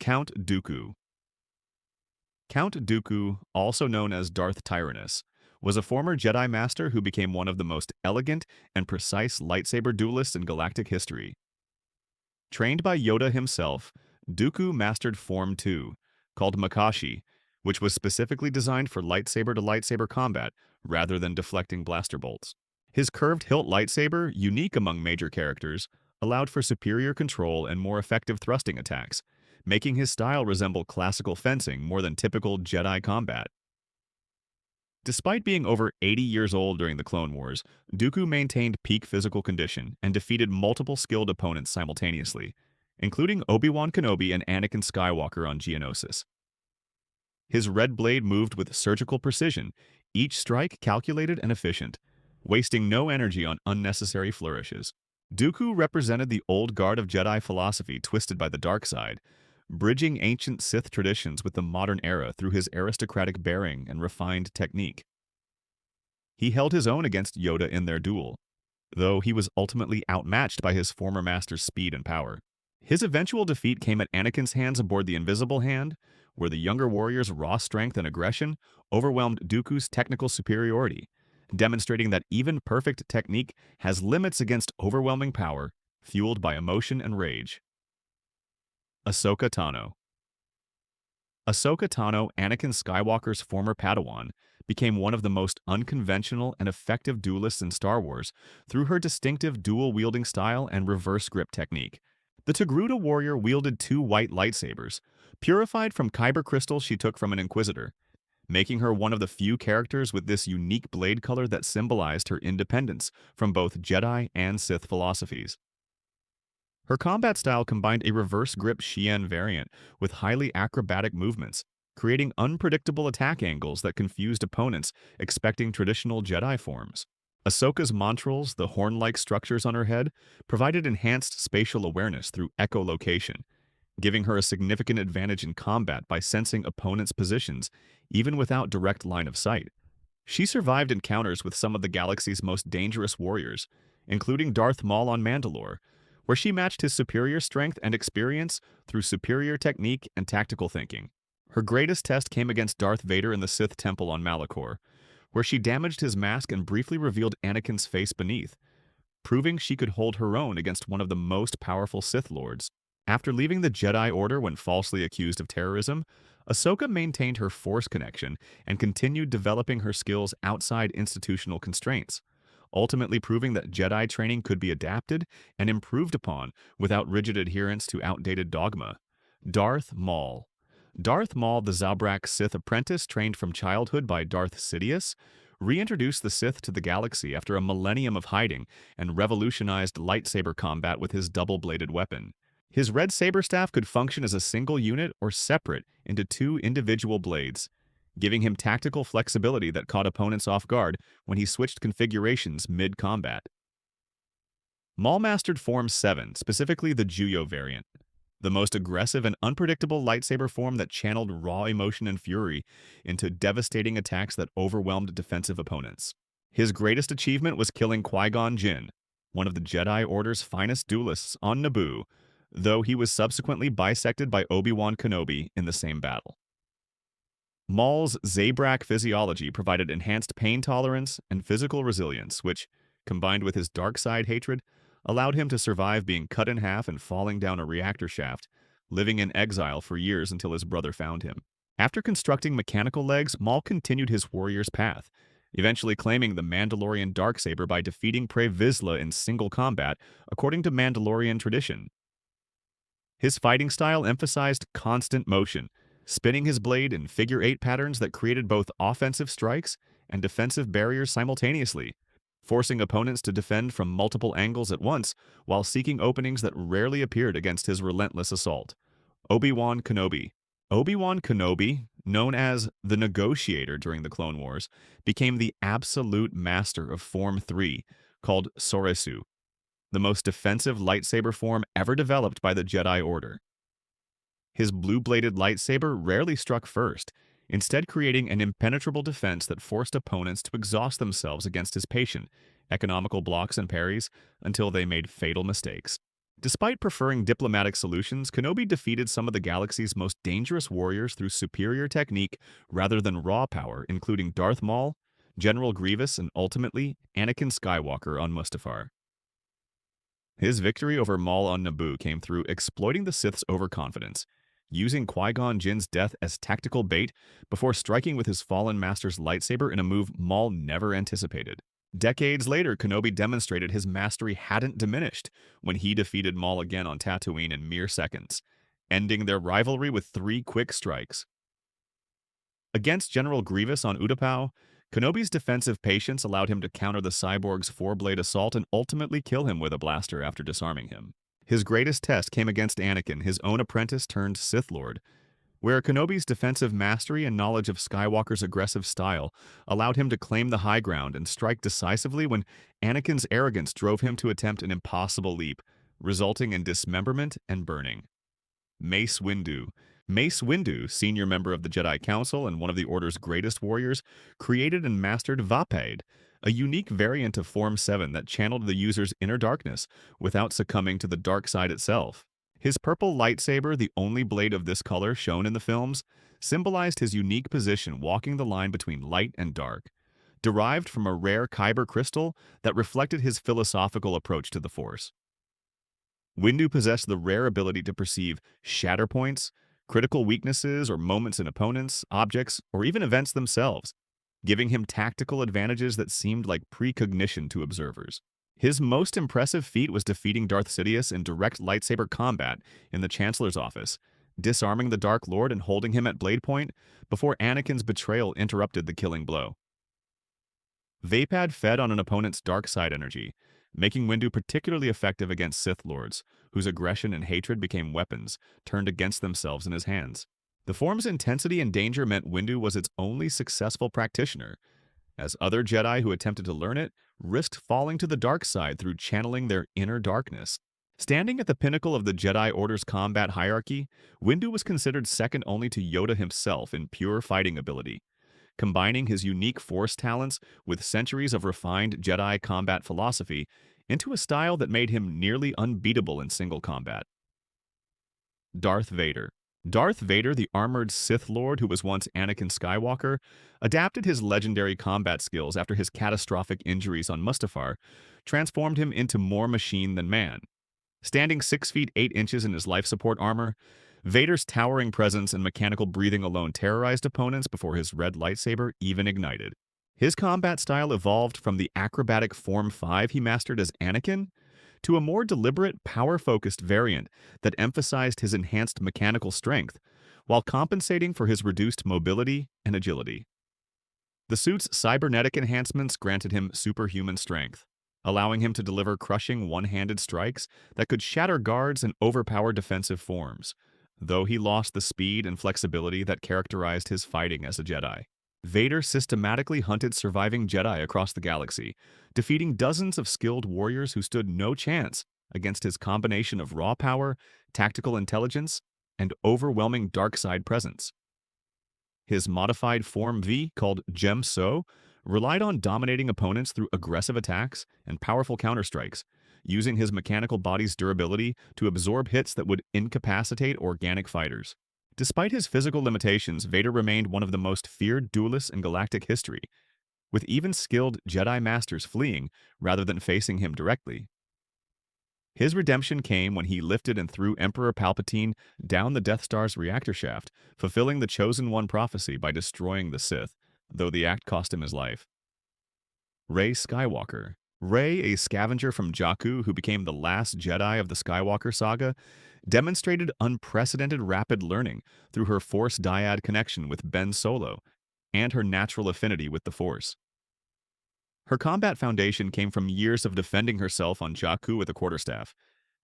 Count Dooku. Count Dooku, also known as Darth Tyranus, was a former Jedi Master who became one of the most elegant and precise lightsaber duelists in galactic history. Trained by Yoda himself, Dooku mastered Form 2, called Makashi, which was specifically designed for lightsaber-to-lightsaber combat rather than deflecting blaster bolts. His curved-hilt lightsaber, unique among major characters, allowed for superior control and more effective thrusting attacks, making his style resemble classical fencing more than typical Jedi combat. Despite being over 80 years old during the Clone Wars, Dooku maintained peak physical condition and defeated multiple skilled opponents simultaneously, including Obi-Wan Kenobi and Anakin Skywalker on Geonosis. His red blade moved with surgical precision, each strike calculated and efficient, wasting no energy on unnecessary flourishes. Dooku represented the old guard of Jedi philosophy twisted by the dark side, bridging ancient Sith traditions with the modern era through his aristocratic bearing and refined technique. He held his own against Yoda in their duel, though he was ultimately outmatched by his former master's speed and power. His eventual defeat came at Anakin's hands aboard the Invisible Hand, where the younger warrior's raw strength and aggression overwhelmed Dooku's technical superiority, demonstrating that even perfect technique has limits against overwhelming power, fueled by emotion and rage. Ahsoka Tano. Ahsoka Tano, Anakin Skywalker's former Padawan, became one of the most unconventional and effective duelists in Star Wars through her distinctive dual-wielding style and reverse grip technique. The Togruta warrior wielded two white lightsabers, purified from kyber crystals she took from an Inquisitor, making her one of the few characters with this unique blade color that symbolized her independence from both Jedi and Sith philosophies. Her combat style combined a reverse grip Xian variant with highly acrobatic movements, creating unpredictable attack angles that confused opponents expecting traditional Jedi forms. Ahsoka's montrals, the horn-like structures on her head, provided enhanced spatial awareness through echolocation, giving her a significant advantage in combat by sensing opponents' positions, even without direct line of sight. She survived encounters with some of the galaxy's most dangerous warriors, including Darth Maul on Mandalore, where she matched his superior strength and experience through superior technique and tactical thinking. Her greatest test came against Darth Vader in the Sith Temple on Malachor, where she damaged his mask and briefly revealed Anakin's face beneath, proving she could hold her own against one of the most powerful Sith Lords. After leaving the Jedi Order when falsely accused of terrorism, Ahsoka maintained her Force connection and continued developing her skills outside institutional constraints, ultimately proving that Jedi training could be adapted and improved upon without rigid adherence to outdated dogma. Darth Maul. Darth Maul, the Zabrak Sith apprentice trained from childhood by Darth Sidious, reintroduced the Sith to the galaxy after a millennium of hiding and revolutionized lightsaber combat with his double-bladed weapon. His red saber staff could function as a single unit or separate into two individual blades, giving him tactical flexibility that caught opponents off guard when he switched configurations mid-combat. Maul mastered Form 7, specifically the Juyo variant, the most aggressive and unpredictable lightsaber form that channeled raw emotion and fury into devastating attacks that overwhelmed defensive opponents. His greatest achievement was killing Qui-Gon Jinn, one of the Jedi Order's finest duelists on Naboo, though he was subsequently bisected by Obi-Wan Kenobi in the same battle. Maul's Zabrak physiology provided enhanced pain tolerance and physical resilience, which, combined with his dark side hatred, allowed him to survive being cut in half and falling down a reactor shaft, living in exile for years until his brother found him. After constructing mechanical legs, Maul continued his warrior's path, eventually claiming the Mandalorian Darksaber by defeating Pre Vizsla in single combat, according to Mandalorian tradition. His fighting style emphasized constant motion, spinning his blade in figure-8 patterns that created both offensive strikes and defensive barriers simultaneously, forcing opponents to defend from multiple angles at once while seeking openings that rarely appeared against his relentless assault. Obi-Wan Kenobi. Obi-Wan Kenobi, known as the Negotiator during the Clone Wars, became the absolute master of Form 3, called Soresu, the most defensive lightsaber form ever developed by the Jedi Order. His blue-bladed lightsaber rarely struck first, instead creating an impenetrable defense that forced opponents to exhaust themselves against his patient, economical blocks and parries until they made fatal mistakes. Despite preferring diplomatic solutions, Kenobi defeated some of the galaxy's most dangerous warriors through superior technique rather than raw power, including Darth Maul, General Grievous, and ultimately Anakin Skywalker on Mustafar. His victory over Maul on Naboo came through exploiting the Sith's overconfidence, using Qui-Gon Jinn's death as tactical bait before striking with his fallen master's lightsaber in a move Maul never anticipated. Decades later, Kenobi demonstrated his mastery hadn't diminished when he defeated Maul again on Tatooine in mere seconds, ending their rivalry with 3 quick strikes. Against General Grievous on Utapau, Kenobi's defensive patience allowed him to counter the cyborg's 4-blade assault and ultimately kill him with a blaster after disarming him. His greatest test came against Anakin, his own apprentice turned Sith Lord, where Kenobi's defensive mastery and knowledge of Skywalker's aggressive style allowed him to claim the high ground and strike decisively when Anakin's arrogance drove him to attempt an impossible leap, resulting in dismemberment and burning. Mace Windu. Mace Windu, senior member of the Jedi Council and one of the Order's greatest warriors, created and mastered Vapaid, a unique variant of Form 7 that channeled the user's inner darkness without succumbing to the dark side itself. His purple lightsaber, the only blade of this color shown in the films, symbolized his unique position walking the line between light and dark, derived from a rare kyber crystal that reflected his philosophical approach to the Force. Windu possessed the rare ability to perceive shatter points, critical weaknesses or moments in opponents, objects, or even events themselves, giving him tactical advantages that seemed like precognition to observers. His most impressive feat was defeating Darth Sidious in direct lightsaber combat in the Chancellor's office, disarming the Dark Lord and holding him at blade point before Anakin's betrayal interrupted the killing blow. Vapaid fed on an opponent's dark side energy, making Windu particularly effective against Sith Lords, whose aggression and hatred became weapons turned against themselves in his hands. The form's intensity and danger meant Windu was its only successful practitioner, as other Jedi who attempted to learn it risked falling to the dark side through channeling their inner darkness. Standing at the pinnacle of the Jedi Order's combat hierarchy, Windu was considered second only to Yoda himself in pure fighting ability, combining his unique Force talents with centuries of refined Jedi combat philosophy into a style that made him nearly unbeatable in single combat. Darth Vader. Darth Vader, the armored Sith Lord who was once Anakin Skywalker, adapted his legendary combat skills after his catastrophic injuries on Mustafar, transformed him into more machine than man. Standing 6 feet 8 inches in his life support armor, Vader's towering presence and mechanical breathing alone terrorized opponents before his red lightsaber even ignited. His combat style evolved from the acrobatic Form 5 he mastered as Anakin to a more deliberate, power-focused variant that emphasized his enhanced mechanical strength while compensating for his reduced mobility and agility. The suit's cybernetic enhancements granted him superhuman strength, allowing him to deliver crushing one-handed strikes that could shatter guards and overpower defensive forms, though he lost the speed and flexibility that characterized his fighting as a Jedi. Vader systematically hunted surviving Jedi across the galaxy, defeating dozens of skilled warriors who stood no chance against his combination of raw power, tactical intelligence, and overwhelming dark side presence. His modified Form V, called Gem So, relied on dominating opponents through aggressive attacks and powerful counterstrikes, using his mechanical body's durability to absorb hits that would incapacitate organic fighters. Despite his physical limitations, Vader remained one of the most feared duelists in galactic history, with even skilled Jedi Masters fleeing rather than facing him directly. His redemption came when he lifted and threw Emperor Palpatine down the Death Star's reactor shaft, fulfilling the Chosen One prophecy by destroying the Sith, though the act cost him his life. Rey Skywalker. Rey, a scavenger from Jakku who became the last Jedi of the Skywalker saga, demonstrated unprecedented rapid learning through her Force dyad connection with Ben Solo and her natural affinity with the Force. Her combat foundation came from years of defending herself on Jakku with a quarterstaff,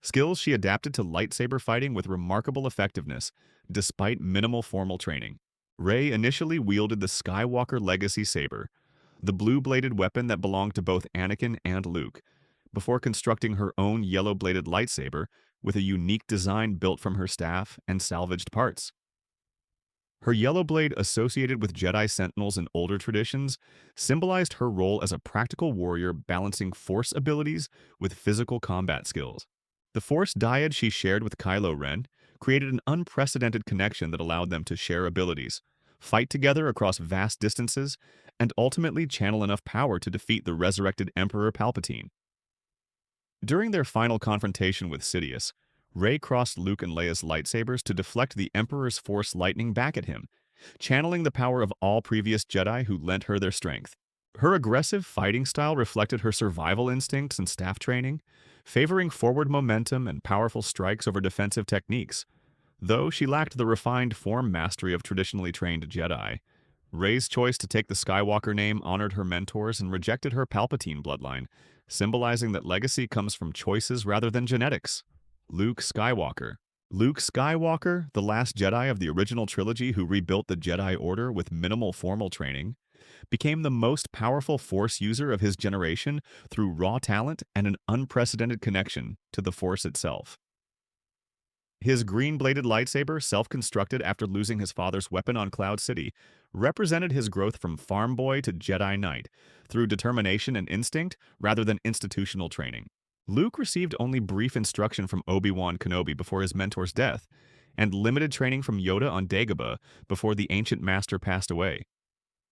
skills she adapted to lightsaber fighting with remarkable effectiveness despite minimal formal training. Rey initially wielded the Skywalker Legacy Saber, the blue-bladed weapon that belonged to both Anakin and Luke, before constructing her own yellow-bladed lightsaber with a unique design built from her staff and salvaged parts. Her yellow blade, associated with Jedi Sentinels in older traditions, symbolized her role as a practical warrior balancing Force abilities with physical combat skills. The Force dyad she shared with Kylo Ren created an unprecedented connection that allowed them to share abilities, fight together across vast distances, and ultimately channel enough power to defeat the resurrected Emperor Palpatine. During their final confrontation with Sidious, Rey crossed Luke and Leia's lightsabers to deflect the Emperor's Force lightning back at him, channeling the power of all previous Jedi who lent her their strength. Her aggressive fighting style reflected her survival instincts and staff training, favoring forward momentum and powerful strikes over defensive techniques. Though she lacked the refined form mastery of traditionally trained Jedi, Rey's choice to take the Skywalker name honored her mentors and rejected her Palpatine bloodline, symbolizing that legacy comes from choices rather than genetics. Luke Skywalker. Luke Skywalker, the last Jedi of the original trilogy who rebuilt the Jedi Order with minimal formal training, became the most powerful Force user of his generation through raw talent and an unprecedented connection to the Force itself. His green-bladed lightsaber, self-constructed after losing his father's weapon on Cloud City, represented his growth from farm boy to Jedi Knight, through determination and instinct rather than institutional training. Luke received only brief instruction from Obi-Wan Kenobi before his mentor's death, and limited training from Yoda on Dagobah before the ancient master passed away.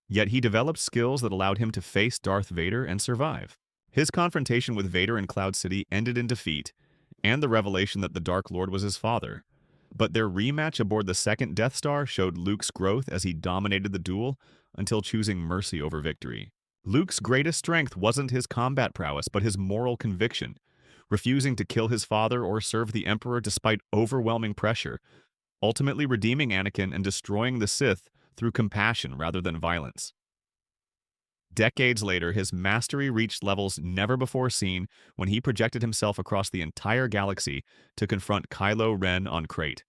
Yet he developed skills that allowed him to face Darth Vader and survive. His confrontation with Vader in Cloud City ended in defeat, and the revelation that the Dark Lord was his father. But their rematch aboard the second Death Star showed Luke's growth as he dominated the duel until choosing mercy over victory. Luke's greatest strength wasn't his combat prowess, but his moral conviction, refusing to kill his father or serve the Emperor despite overwhelming pressure, ultimately redeeming Anakin and destroying the Sith through compassion rather than violence. Decades later, his mastery reached levels never before seen when he projected himself across the entire galaxy to confront Kylo Ren on Crate,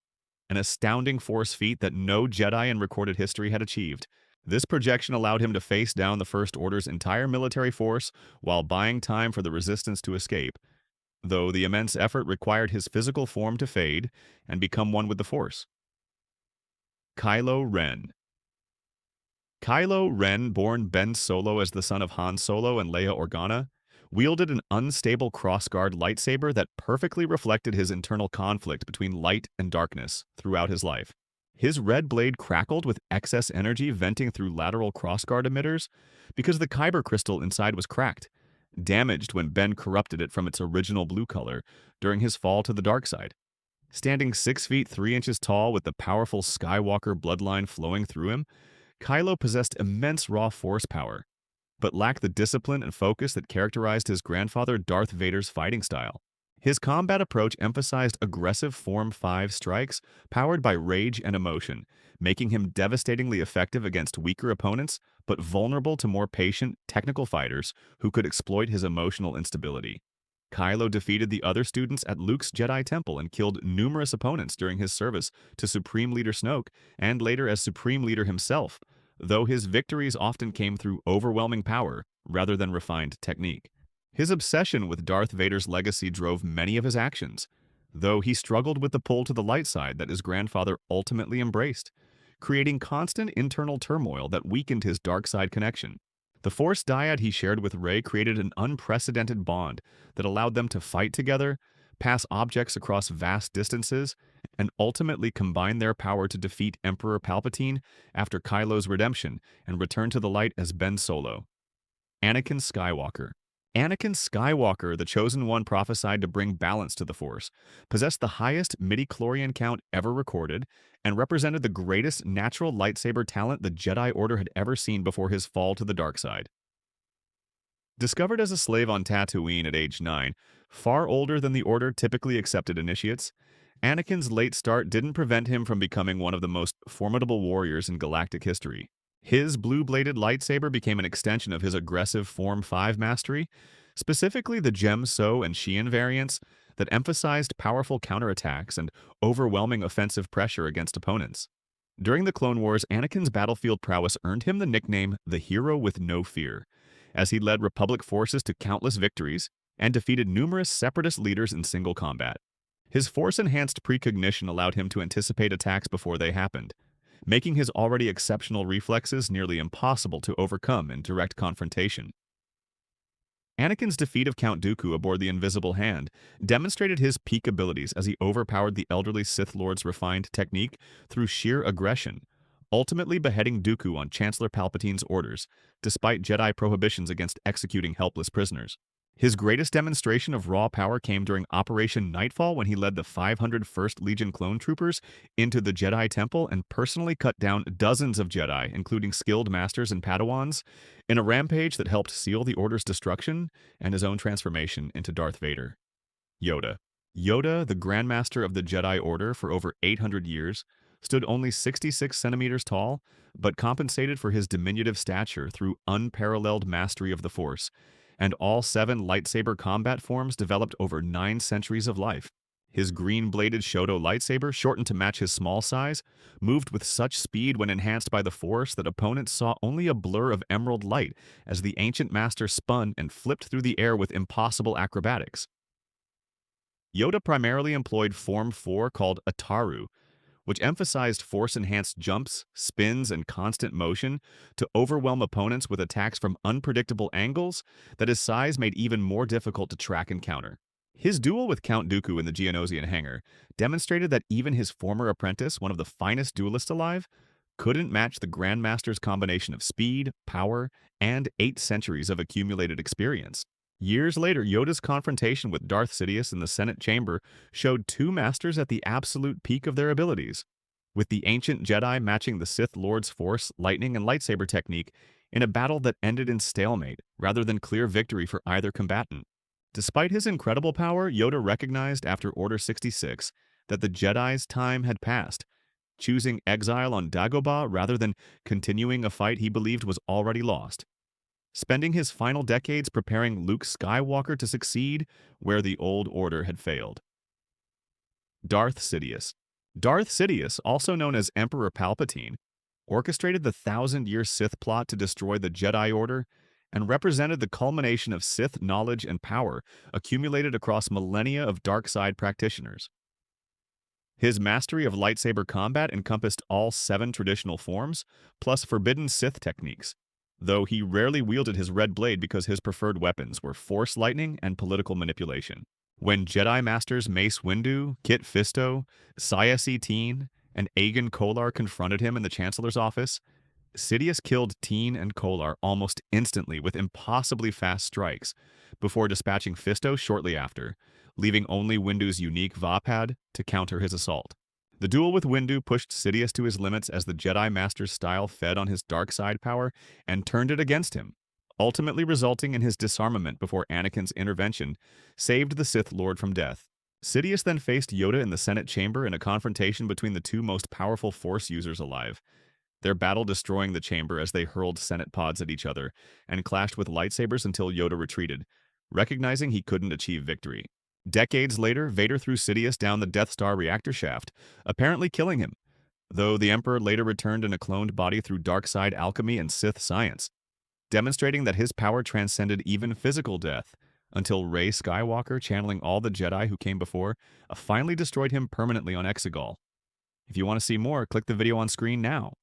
an astounding Force feat that no Jedi in recorded history had achieved. This projection allowed him to face down the First Order's entire military force while buying time for the Resistance to escape, though the immense effort required his physical form to fade and become one with the Force. Kylo Ren. Kylo Ren, born Ben Solo as the son of Han Solo and Leia Organa, wielded an unstable crossguard lightsaber that perfectly reflected his internal conflict between light and darkness throughout his life. His red blade crackled with excess energy venting through lateral crossguard emitters because the kyber crystal inside was cracked, damaged when Ben corrupted it from its original blue color during his fall to the dark side. Standing 6 feet 3 inches tall with the powerful Skywalker bloodline flowing through him, Kylo possessed immense raw force power, but lacked the discipline and focus that characterized his grandfather Darth Vader's fighting style. His combat approach emphasized aggressive Form 5 strikes powered by rage and emotion, making him devastatingly effective against weaker opponents, but vulnerable to more patient, technical fighters who could exploit his emotional instability. Kylo defeated the other students at Luke's Jedi Temple and killed numerous opponents during his service to Supreme Leader Snoke and later as Supreme Leader himself, though his victories often came through overwhelming power rather than refined technique. His obsession with Darth Vader's legacy drove many of his actions, though he struggled with the pull to the light side that his grandfather ultimately embraced, creating constant internal turmoil that weakened his dark side connection. The Force dyad he shared with Rey created an unprecedented bond that allowed them to fight together, pass objects across vast distances, and ultimately combine their power to defeat Emperor Palpatine after Kylo's redemption and return to the light as Ben Solo. Anakin Skywalker. Anakin Skywalker, the Chosen One prophesied to bring balance to the Force, possessed the highest midi-chlorian count ever recorded and represented the greatest natural lightsaber talent the Jedi Order had ever seen before his fall to the dark side. Discovered as a slave on Tatooine at age 9, far older than the Order typically accepted initiates, Anakin's late start didn't prevent him from becoming one of the most formidable warriors in galactic history. His blue-bladed lightsaber became an extension of his aggressive Form 5 mastery, specifically the Gem-So and Xian variants that emphasized powerful counterattacks and overwhelming offensive pressure against opponents. During the Clone Wars, Anakin's battlefield prowess earned him the nickname the Hero with No Fear, as he led Republic forces to countless victories and defeated numerous separatist leaders in single combat. His Force-enhanced precognition allowed him to anticipate attacks before they happened, making his already exceptional reflexes nearly impossible to overcome in direct confrontation. Anakin's defeat of Count Dooku aboard the Invisible Hand demonstrated his peak abilities as he overpowered the elderly Sith Lord's refined technique through sheer aggression, ultimately beheading Dooku on Chancellor Palpatine's orders, despite Jedi prohibitions against executing helpless prisoners. His greatest demonstration of raw power came during Operation Nightfall when he led the 501st Legion clone troopers into the Jedi Temple and personally cut down dozens of Jedi, including skilled masters and Padawans, in a rampage that helped seal the Order's destruction and his own transformation into Darth Vader. Yoda. Yoda, the Grandmaster of the Jedi Order for over 800 years, stood only 66 centimeters tall, but compensated for his diminutive stature through unparalleled mastery of the Force, and all 7 lightsaber combat forms developed over 9 centuries of life. His green-bladed Shoto lightsaber, shortened to match his small size, moved with such speed when enhanced by the Force that opponents saw only a blur of emerald light as the ancient master spun and flipped through the air with impossible acrobatics. Yoda primarily employed Form 4 called Ataru, which emphasized force-enhanced jumps, spins, and constant motion to overwhelm opponents with attacks from unpredictable angles that his size made even more difficult to track and counter. His duel with Count Dooku in the Geonosian hangar demonstrated that even his former apprentice, one of the finest duelists alive, couldn't match the Grandmaster's combination of speed, power, and 8 centuries of accumulated experience. Years later, Yoda's confrontation with Darth Sidious in the Senate chamber showed 2 masters at the absolute peak of their abilities, with the ancient Jedi matching the Sith Lord's Force, lightning, and lightsaber technique in a battle that ended in stalemate rather than clear victory for either combatant. Despite his incredible power, Yoda recognized after Order 66 that the Jedi's time had passed, choosing exile on Dagobah rather than continuing a fight he believed was already lost, spending his final decades preparing Luke Skywalker to succeed where the old order had failed. Darth Sidious. Darth Sidious, also known as Emperor Palpatine, orchestrated the 1,000-year Sith plot to destroy the Jedi Order and represented the culmination of Sith knowledge and power accumulated across millennia of dark side practitioners. His mastery of lightsaber combat encompassed all 7 traditional forms, plus forbidden Sith techniques, though he rarely wielded his red blade because his preferred weapons were Force lightning and political manipulation. When Jedi Masters Mace Windu, Kit Fisto, Saya Teen, and Aegon Kolar confronted him in the Chancellor's office, Sidious killed Teen and Kolar almost instantly with impossibly fast strikes, before dispatching Fisto shortly after, leaving only Windu's unique Vapad to counter his assault. The duel with Windu pushed Sidious to his limits as the Jedi Master's style fed on his dark side power and turned it against him, ultimately resulting in his disarmament before Anakin's intervention saved the Sith Lord from death. Sidious then faced Yoda in the Senate chamber in a confrontation between the 2 most powerful Force users alive, their battle destroying the chamber as they hurled Senate pods at each other and clashed with lightsabers until Yoda retreated, recognizing he couldn't achieve victory. Decades later, Vader threw Sidious down the Death Star reactor shaft, apparently killing him, though the Emperor later returned in a cloned body through dark side alchemy and Sith science, demonstrating that his power transcended even physical death, until Rey Skywalker, channeling all the Jedi who came before, finally destroyed him permanently on Exegol. If you want to see more, click the video on screen now.